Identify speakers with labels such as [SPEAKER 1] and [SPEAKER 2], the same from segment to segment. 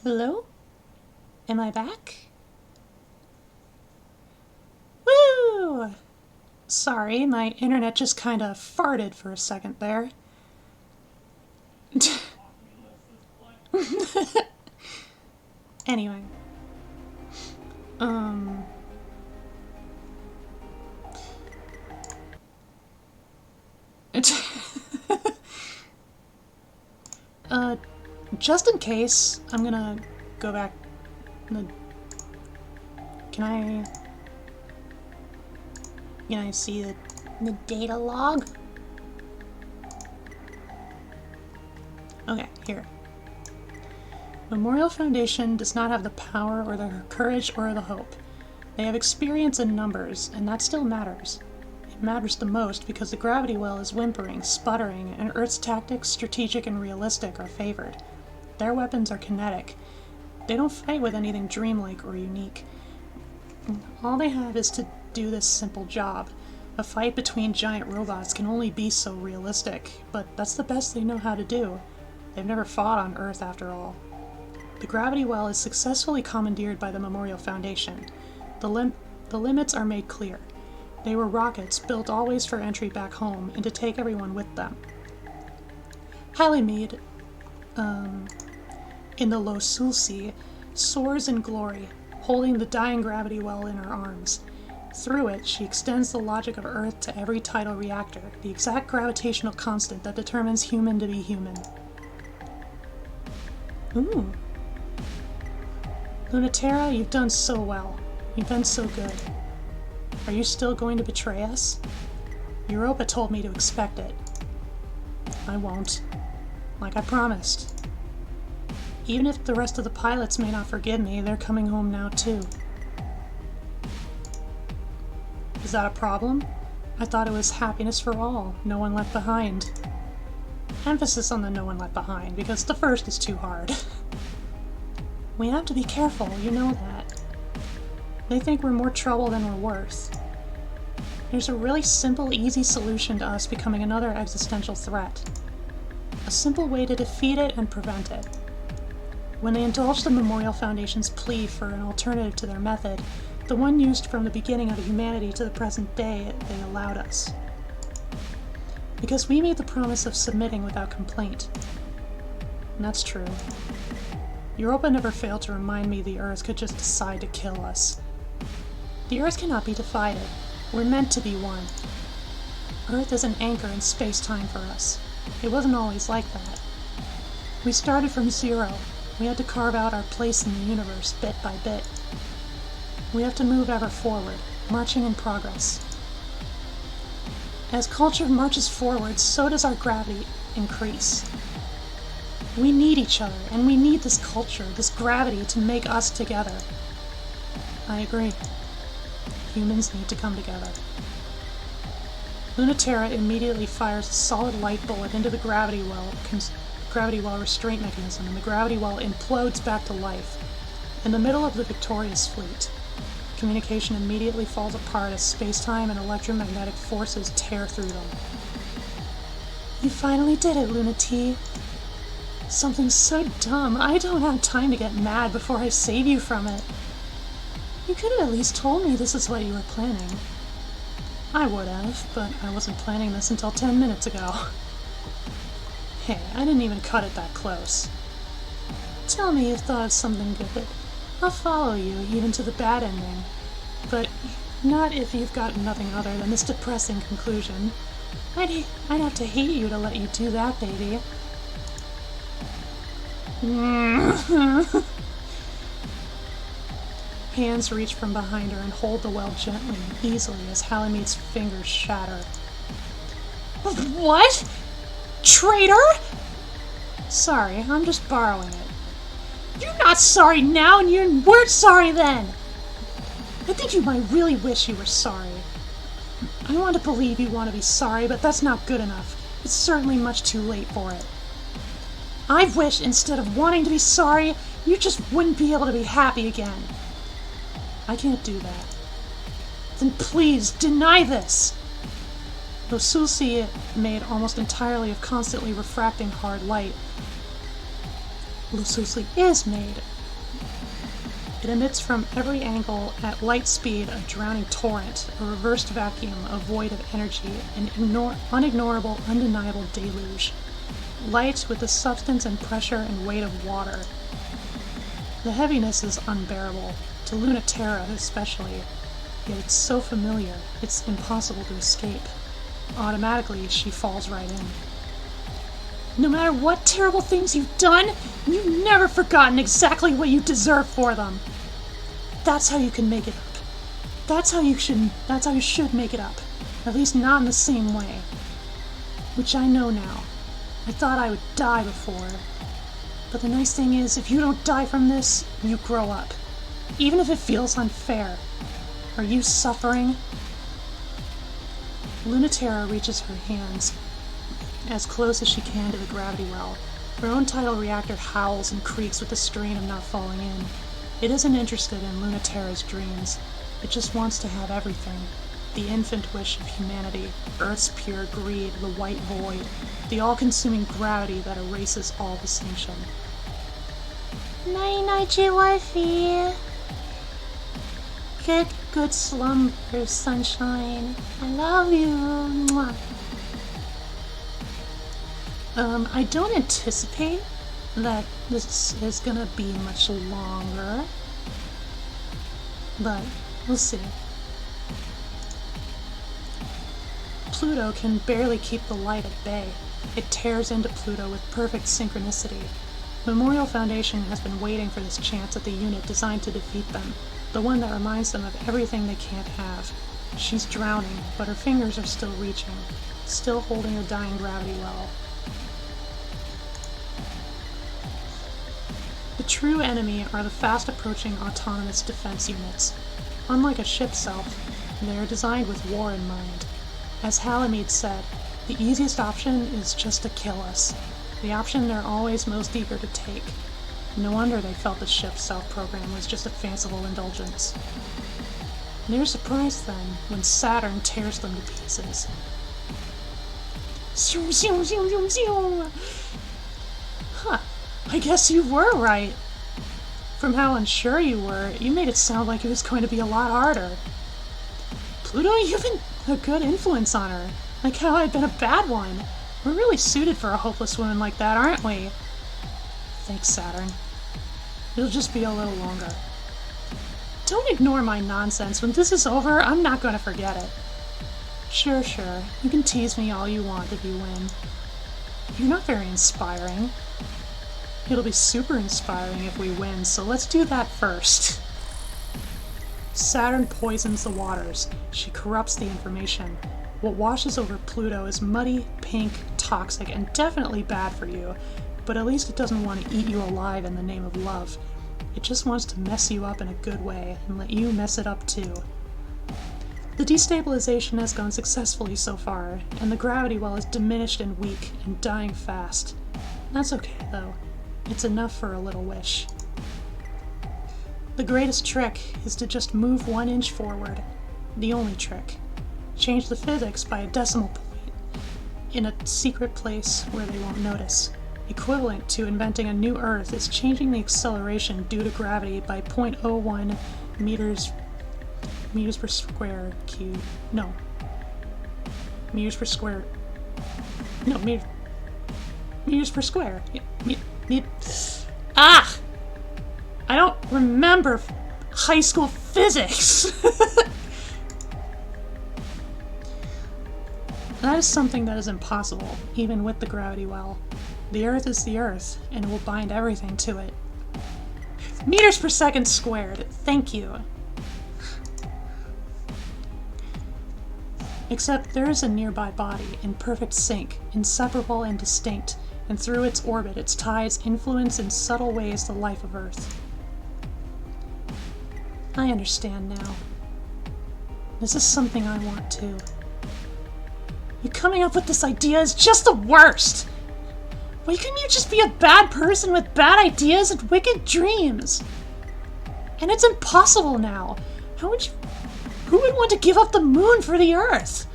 [SPEAKER 1] Hello? Am I back? Woo! Sorry, my internet just kinda farted for a second there. Anyway. Um... just in case, I'm gonna go back... Can I see the data log? Okay, here. Memorial Foundation does not have the power or the courage or the hope. They have experience in numbers, and that still matters. It matters the most because the gravity well is whimpering, sputtering, and Earth's tactics, strategic and realistic, are favored. Their weapons are kinetic. They don't fight with anything dreamlike or unique. All they have is to do this simple job. A fight between giant robots can only be so realistic, but that's the best they know how to do. They've never fought on Earth after all. The gravity well is successfully commandeered by the Memorial Foundation. The limits are made clear. They were rockets built always for entry back home and to take everyone with them. Halimede, in the Losulsi, soars in glory, holding the dying gravity well in her arms. Through it, she extends the logic of Earth to every tidal reactor, the exact gravitational constant that determines human to be human. Ooh. Lunatera, you've done so well. You've been so good. Are you still going to betray us? Europa told me to expect it. I won't. Like I promised. Even if the rest of the pilots may not forgive me, they're coming home now too. Is that a problem? I thought it was happiness for all, no one left behind. Emphasis on the no one left behind, because the first is too hard. We have to be careful, you know that. They think we're more trouble than we're worth. There's a really simple, easy solution to us becoming another existential threat. A simple way to defeat it and prevent it. When they indulged the Memorial Foundation's plea for an alternative to their method, the one used from the beginning of humanity to the present day, they allowed us. Because we made the promise of submitting without complaint. And that's true. Europa never failed to remind me the Earth could just decide to kill us. The Earth cannot be divided. We're meant to be one. Earth is an anchor in space-time for us. It wasn't always like that. We started from zero. We had to carve out our place in the universe bit by bit. We have to move ever forward, marching in progress. As culture marches forward, so does our gravity increase. We need each other, and we need this culture, this gravity, to make us together. I agree. Humans need to come together. Lunatera immediately fires a solid light bullet into the gravity well restraint mechanism, and the gravity well implodes back to life. In the middle of the victorious fleet, communication immediately falls apart as space-time and electromagnetic forces tear through them. You finally did it, Luna T. Something so dumb, I don't have time to get mad before I save you from it. You could have at least told me this is what you were planning. I would have, but I wasn't planning this until 10 minutes ago. Hey, I didn't even cut it that close. Tell me you've thought of something good. I'll follow you, even to the bad ending. But not if you've got nothing other than this depressing conclusion. I'd have to hate you to let you do that, baby. Hands reach from behind her and hold the well gently and easily as Halimede's fingers shatter. What? Traitor? Sorry, I'm just borrowing it. You're not sorry now, and you weren't sorry then! I think you might really wish you were sorry. I want to believe you want to be sorry, but that's not good enough. It's certainly much too late for it. I wish, instead of wanting to be sorry, you just wouldn't be able to be happy again. I can't do that. Then please, deny this! Losulsi made almost entirely of constantly refracting hard light. lucidity is made. It emits from every angle at light speed a drowning torrent, a reversed vacuum, a void of energy, an unignorable, undeniable deluge. Light with the substance and pressure and weight of water. The heaviness is unbearable, to Lunaterra especially, yet it's so familiar, it's impossible to escape. Automatically, she falls right in. No matter what terrible things you've done, you've never forgotten exactly what you deserve for them. That's how you can make it up. That's how you should make it up. At least not in the same way. Which I know now. I thought I would die before. But the nice thing is, if you don't die from this, you grow up. Even if it feels unfair. Are you suffering? Lunaterra reaches her hands as close as she can to the gravity well. Her own tidal reactor howls and creaks with the strain of not falling in. It isn't interested in Lunaterra's dreams. It just wants to have everything. The infant wish of humanity, Earth's pure greed, the white void, the all-consuming gravity that erases all distinction. Night-night, wifey. Get good slumber, sunshine. I love you. Mwah. I don't anticipate that this is gonna be much longer, but we'll see. Pluto can barely keep the light at bay. It tears into Pluto with perfect synchronicity. Memorial Foundation has been waiting for this chance at the unit designed to defeat them, the one that reminds them of everything they can't have. She's drowning, but her fingers are still reaching, still holding her dying gravity well. The true enemy are the fast-approaching autonomous defense units. Unlike a ship self, they are designed with war in mind. As Halamede said, the easiest option is just to kill us. The option they're always most eager to take. No wonder they felt the ship self program was just a fanciful indulgence. They're surprised then when Saturn tears them to pieces. Zoom, zoom, zoom, zoom, zoom. Huh. I guess you were right. From how unsure you were, you made it sound like it was going to be a lot harder. Pluto, you've been a good influence on her. Like how I've been a bad one. We're really suited for a hopeless woman like that, aren't we? Thanks, Saturn. It'll just be a little longer. Don't ignore my nonsense. When this is over, I'm not going to forget it. Sure. You can tease me all you want if you win. You're not very inspiring. It'll be super inspiring if we win, so let's do that first. Saturn poisons the waters. She corrupts the information. What washes over Pluto is muddy, pink, toxic, and definitely bad for you, but at least it doesn't want to eat you alive in the name of love. It just wants to mess you up in a good way and let you mess it up too. The destabilization has gone successfully so far, and the gravity well is diminished and weak and dying fast. That's okay though. It's enough for a little wish. The greatest trick is to just move 1 inch forward. The only trick. Change the physics by a decimal point in a secret place where they won't notice. Equivalent to inventing a new Earth is changing the acceleration due to gravity by 0.01 meters per square cube. No. Meters per square. No, meters per square. I don't remember high school physics. That is something that is impossible, even with the gravity well. The Earth is the Earth, and it will bind everything to it. Meters per second squared. Thank you. Except there is a nearby body, in perfect sync, inseparable and distinct, and through its orbit its tides influence in subtle ways the life of Earth. I understand now. This is something I want too. You coming up with this idea is just the worst! Why couldn't you just be a bad person with bad ideas and wicked dreams? And it's impossible now. Who would want to give up the moon for the Earth?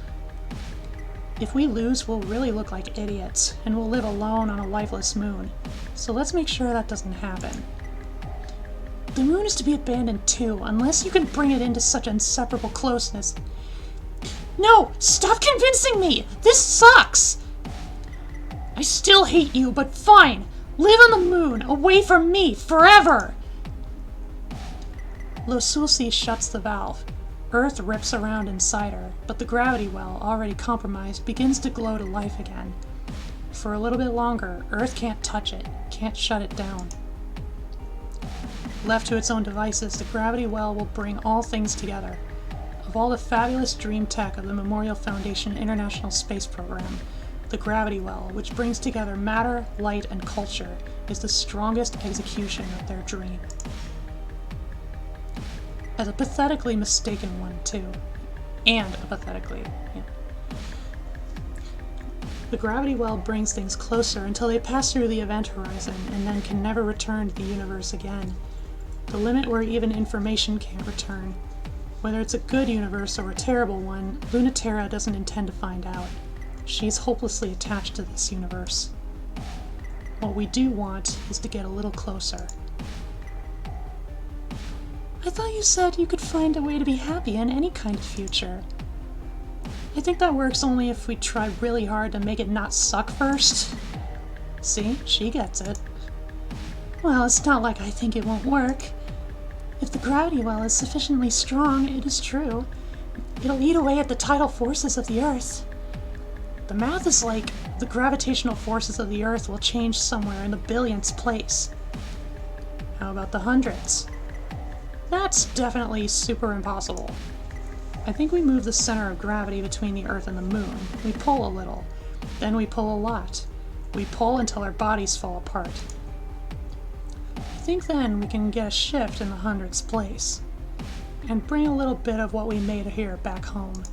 [SPEAKER 1] If we lose, we'll really look like idiots, and we'll live alone on a lifeless moon. So let's make sure that doesn't happen. The moon is to be abandoned too, unless you can bring it into such inseparable closeness. No! Stop convincing me! This sucks! I still hate you, but fine! Live on the moon, away from me, forever! Losulsi shuts the valve. Earth rips around inside her, but the gravity well, already compromised, begins to glow to life again. For a little bit longer, Earth can't touch it, can't shut it down. Left to its own devices, the gravity well will bring all things together. Of all the fabulous dream tech of the Memorial Foundation International Space Program, the gravity well, which brings together matter, light, and culture, is the strongest execution of their dream. As a pathetically mistaken one, too. And a pathetically, yeah. The gravity well brings things closer until they pass through the event horizon and then can never return to the universe again. The limit where even information can't return. Whether it's a good universe or a terrible one, Lunaterra doesn't intend to find out. She's hopelessly attached to this universe. What we do want is to get a little closer. I thought you said you could find a way to be happy in any kind of future. I think that works only if we try really hard to make it not suck first. See, she gets it. Well, it's not like I think it won't work. If the gravity well is sufficiently strong, it is true. It'll eat away at the tidal forces of the Earth. The math is like the gravitational forces of the Earth will change somewhere in the billionths place. How about the hundreds? That's definitely super impossible. I think we move the center of gravity between the Earth and the Moon. We pull a little, then we pull a lot. We pull until our bodies fall apart. I think then we can get a shift in the hundreds place, and bring a little bit of what we made here back home.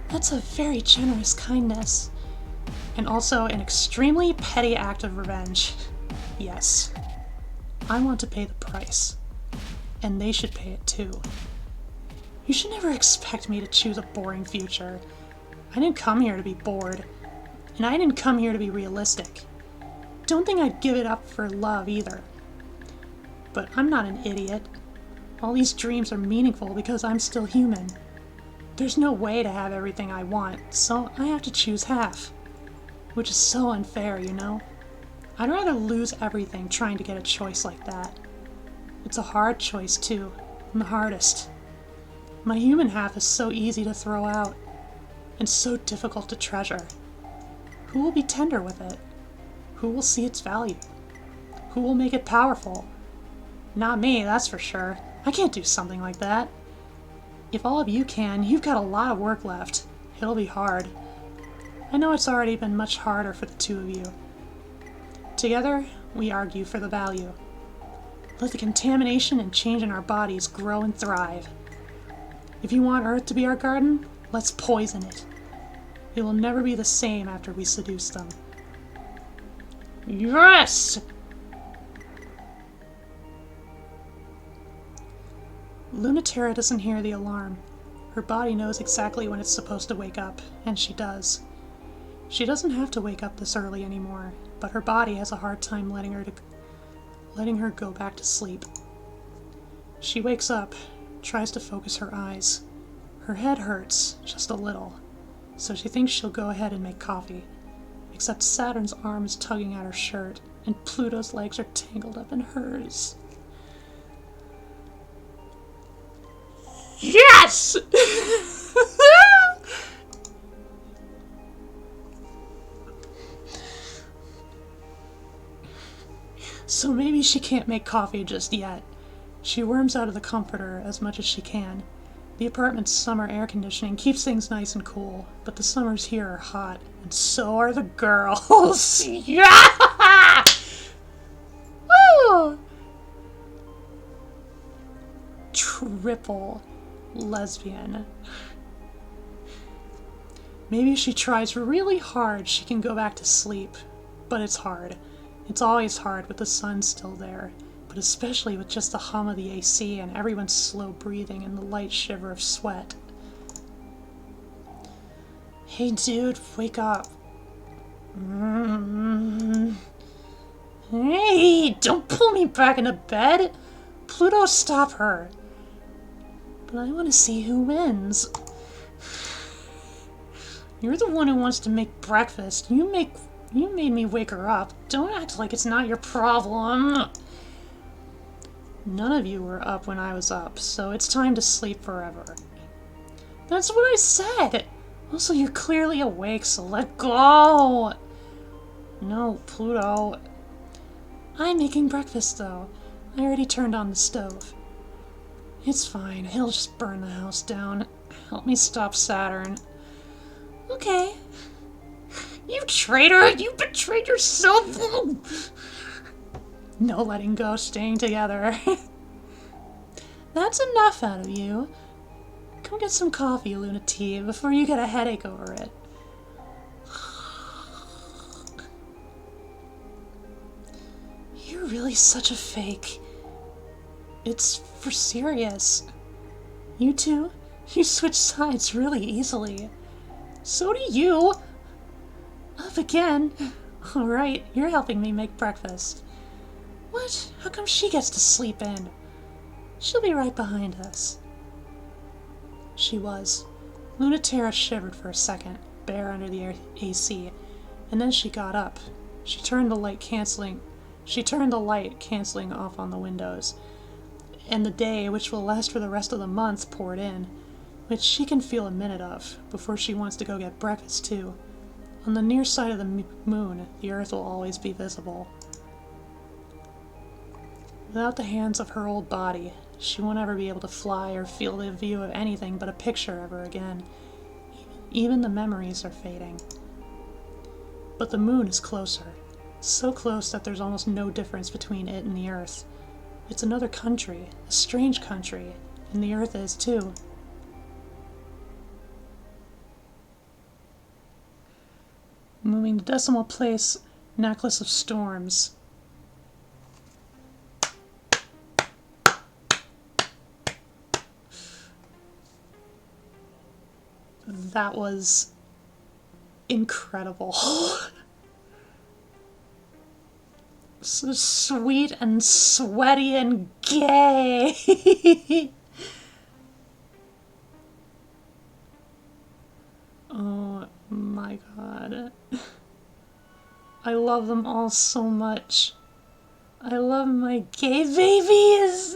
[SPEAKER 1] That's a very generous kindness. And also an extremely petty act of revenge. Yes. I want to pay the price. And they should pay it too. You should never expect me to choose a boring future. I didn't come here to be bored. And I didn't come here to be realistic. Don't think I'd give it up for love either. But I'm not an idiot. All these dreams are meaningful because I'm still human. There's no way to have everything I want, so I have to choose half. Which is so unfair, you know? I'd rather lose everything trying to get a choice like that. It's a hard choice, too, and the hardest. My human half is so easy to throw out, and so difficult to treasure. Who will be tender with it? Who will see its value? Who will make it powerful? Not me, that's for sure. I can't do something like that. If all of you can, you've got a lot of work left. It'll be hard. I know it's already been much harder for the two of you. Together, we argue for the value. Let the contamination and change in our bodies grow and thrive. If you want Earth to be our garden, let's poison it. It will never be the same after we seduce them. Yes! Lunaterra doesn't hear the alarm. Her body knows exactly when it's supposed to wake up, and she does. She doesn't have to wake up this early anymore, but her body has a hard time letting her go back to sleep. She wakes up, tries to focus her eyes. Her head hurts, just a little, so she thinks she'll go ahead and make coffee. Except Saturn's arm is tugging at her shirt, and Pluto's legs are tangled up in hers. Yes! So maybe she can't make coffee just yet. She worms out of the comforter as much as she can. The apartment's summer air conditioning keeps things nice and cool, but the summers here are hot, and so are the girls. Yeah! Woo! Triple lesbian. Maybe if she tries really hard, she can go back to sleep. But it's hard. It's always hard with the sun still there, but especially with just the hum of the AC and everyone's slow breathing and the light shiver of sweat. Hey dude, wake up. Hey, don't pull me back into bed. Pluto, stop her. But I want to see who wins. You're the one who wants to make breakfast. You made me wake her up. Don't act like it's not your problem. None of you were up when I was up, so it's time to sleep forever. That's what I said! Also, you're clearly awake, so let go! No, Pluto. I'm making breakfast, though. I already turned on the stove. It's fine, he'll just burn the house down. Help me stop Saturn. Okay. You traitor! You betrayed yourself! No letting go, staying together. That's enough out of you. Come get some coffee, Lunati, before you get a headache over it. You're really such a fake. It's for serious. You two, you switch sides really easily. So do you. Up again. Alright, you're helping me make breakfast. What? How come she gets to sleep in? She'll be right behind us. She was. Lunatera shivered for a second, bare under the AC, and then she got up. She turned the light canceling off on the windows, and the day, which will last for the rest of the month, poured in, which she can feel a minute of, before she wants to go get breakfast too. On the near side of the moon, the Earth will always be visible. Without the hands of her old body, she won't ever be able to fly or feel the view of anything but a picture ever again. Even the memories are fading. But the moon is closer. So close that there's almost no difference between it and the Earth. It's another country, a strange country, and the Earth is too. Moving to decimal place, necklace of storms. That was incredible. So sweet and sweaty and gay. Oh my god. I love them all so much. I love my gay babies.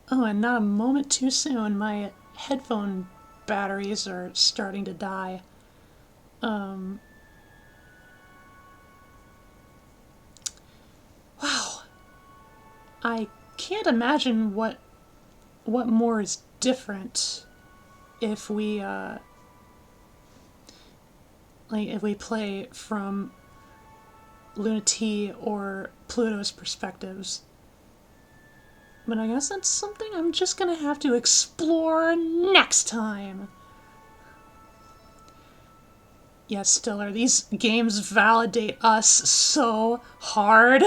[SPEAKER 1] Oh, and not a moment too soon, my headphone batteries are starting to die. Wow. I can't imagine what more is different if we, if we play from Lunati or Pluto's perspectives. But I guess that's something I'm just gonna have to explore next time. Yes, Stiller, these games validate us so hard.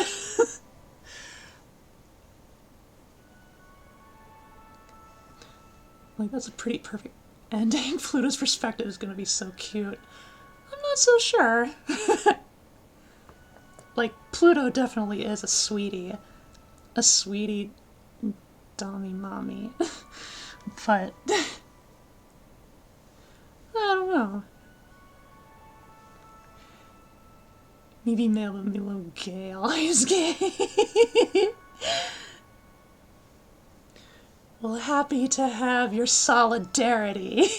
[SPEAKER 1] Like, that's a pretty perfect ending. Pluto's perspective is gonna be so cute. I'm not so sure. Like, Pluto definitely is a sweetie. A sweetie Dommy mommy. But I don't know. Maybe male a little gay, always gay. Well, happy to have your solidarity.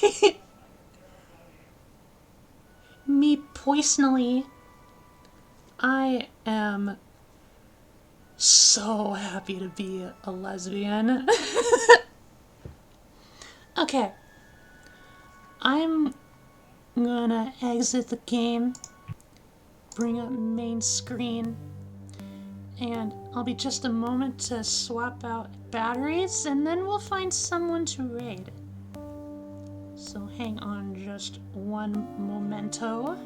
[SPEAKER 1] Me personally, I am so happy to be a lesbian. Okay. I'm gonna exit the game, bring up main screen, and I'll be just a moment to swap out batteries, and then we'll find someone to raid. So hang on just one momento.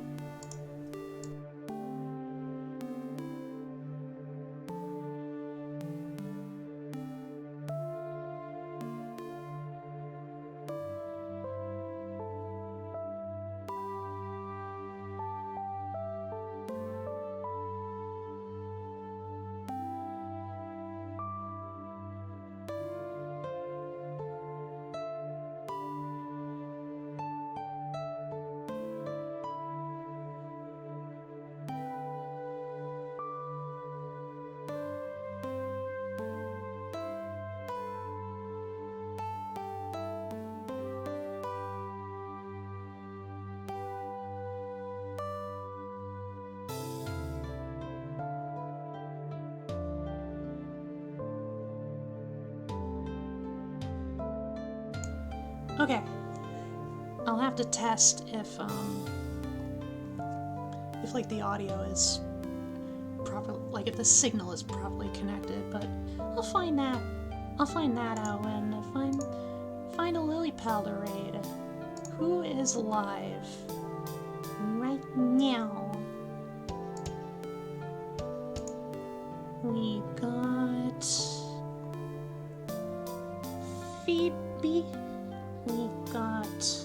[SPEAKER 1] Okay. I'll have to test if like the audio is proper, like if the signal is properly connected, but I'll find that out when I find a lily pal to raid. Who is live right now? We got Phoebe. We got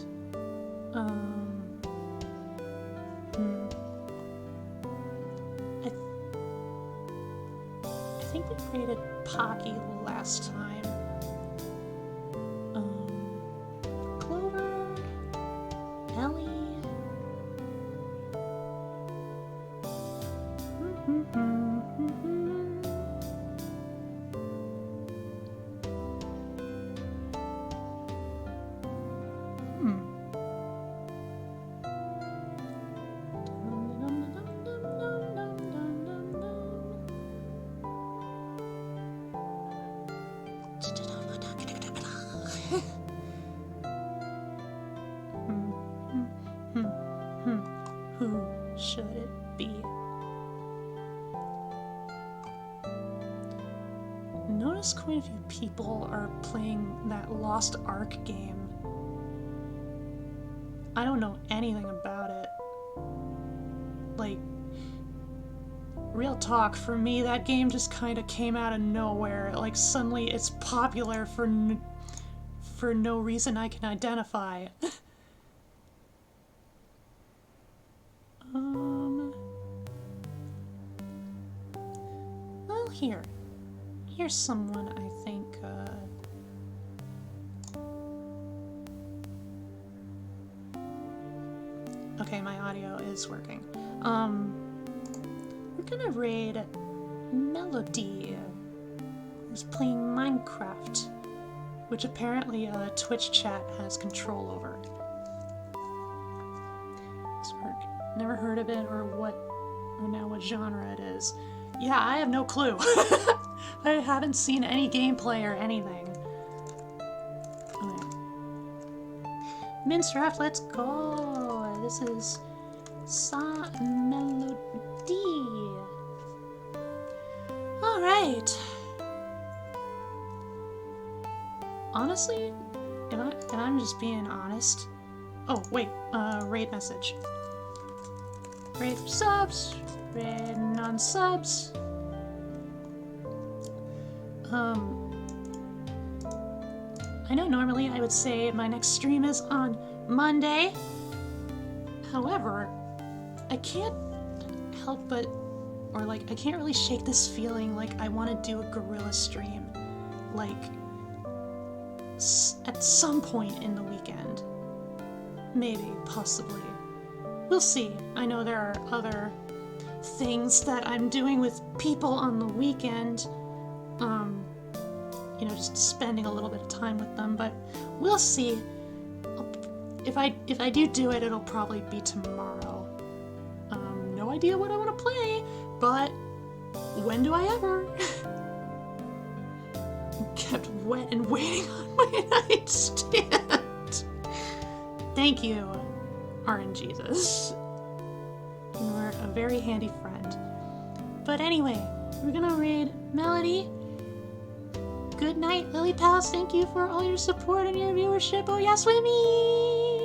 [SPEAKER 1] I think we raided Pocky last time. Clover, Ellie. Who should it be? Notice quite a few people are playing that Lost Ark game. I don't know anything about it. Like, real talk, for me, that game just kind of came out of nowhere. Like, suddenly it's popular for no reason I can identify. Well, here's someone I think, okay, my audio is working. We're gonna raid Melody, who's playing Minecraft, which apparently Twitch chat has control over. Never heard of it or what genre it is. Yeah, I have no clue. I haven't seen any gameplay or anything. Okay. Minecraft, let's go. This is Sa Melody. All right. Honestly, if I'm just being honest. Oh wait, raid message. Raid for subs, raid non-subs. I know normally I would say my next stream is on Monday. However, I can't help but, or like, I can't really shake this feeling like I want to do a guerrilla stream. Like, at some point in the weekend. Maybe, possibly. We'll see. I know there are other things that I'm doing with people on the weekend. You know, just spending a little bit of time with them, but we'll see. If I do it, it'll probably be tomorrow. No idea what I want to play, but when do I ever? Kept wet and waiting on my nightstand. Thank you, RNGesus. You're a very handy friend. But anyway, we're gonna raid Melody. Good night, Lily Pals. Thank you for all your support and your viewership. Oh yes, with me!